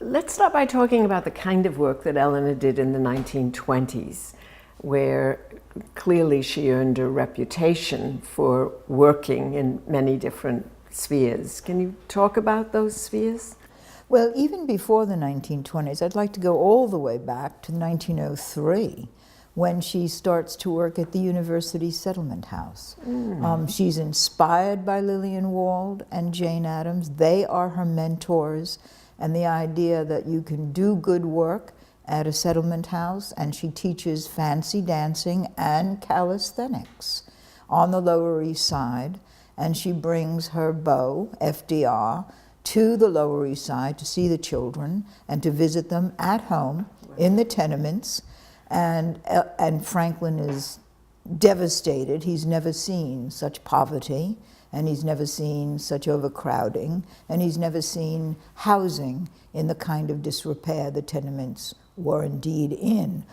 Let's start by talking about the kind of work that Eleanor did in the 1920s, where clearly she earned a reputation for working in many different spheres. Can you talk about those spheres? Well, even before the 1920s, I'd like to go all the way back to 1903, when she starts to work at the University Settlement House. She's inspired by Lillian Wald and Jane Addams. They are her mentors, and the idea that you can do good work at a settlement house, and she teaches fancy dancing and calisthenics on the Lower East Side, and she brings her beau, FDR, to the Lower East Side to see the children and to visit them at home in the tenements. And Franklin is devastated. He's never seen such poverty, and he's never seen such overcrowding, and he's never seen housing in the kind of disrepair the tenements were indeed in,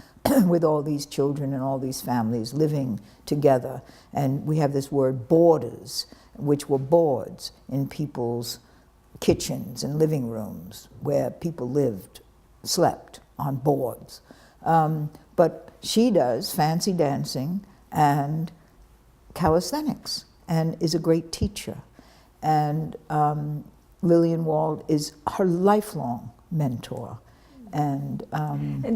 with all these children and all these families living together. And we have this word boarders, which were boards in people's kitchens and living rooms where people lived, slept on boards. But she does fancy dancing and calisthenics and is a great teacher. And Lillian Wald is her lifelong mentor. And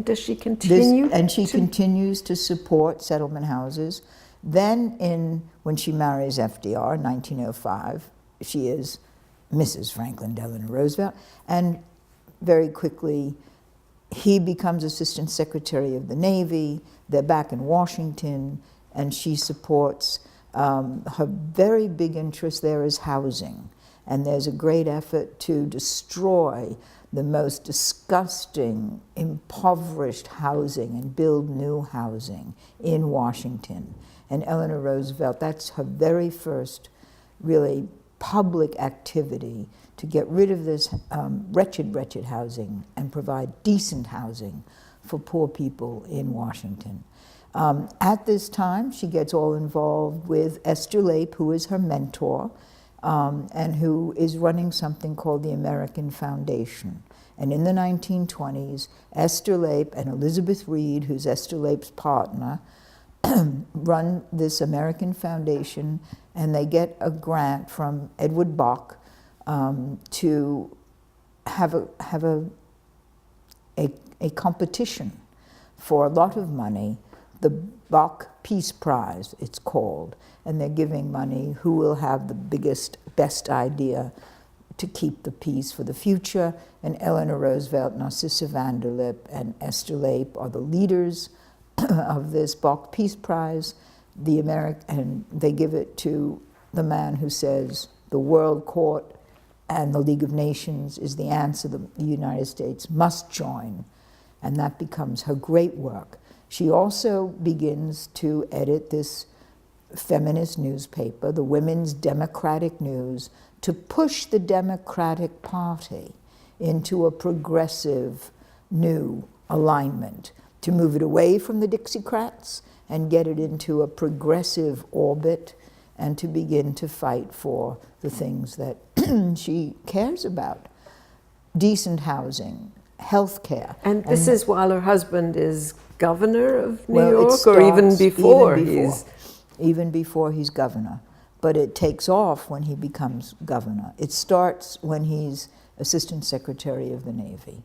does she continue? She continues to support settlement houses. Then when she marries FDR in 1905, she is Mrs. Franklin Delano Roosevelt, and very quickly he becomes Assistant Secretary of the Navy. They're back in Washington, and she supports, her very big interest there is housing. And there's a great effort to destroy the most disgusting, impoverished housing and build new housing in Washington. And Eleanor Roosevelt, that's her very first really public activity to get rid of this wretched housing and provide decent housing for poor people in Washington. At this time, she gets all involved with Esther Lape, who is her mentor, and who is running something called the American Foundation. And in the 1920s, Esther Lape and Elizabeth Reed, who's Esther Lape's partner, run this American Foundation, and they get a grant from Edward Bok to have a competition for a lot of money, the Bok Peace Prize, it's called, and they're giving money who will have the best idea to keep the peace for the future. And Eleanor Roosevelt, Narcissa Vanderlip, and Esther Lape are the leaders of this Bok Peace Prize. And they give it to the man who says the World Court and the League of Nations is the answer the United States must join, and that becomes her great work. She also begins to edit this feminist newspaper, the Women's Democratic News, to push the Democratic Party into a progressive new alignment, to move it away from the Dixiecrats and get it into a progressive orbit, and to begin to fight for the things that she cares about. Decent housing, health care. And this is while her husband is governor of New York, or even before? Even before he's governor. But it takes off when he becomes governor. It starts when he's Assistant Secretary of the Navy.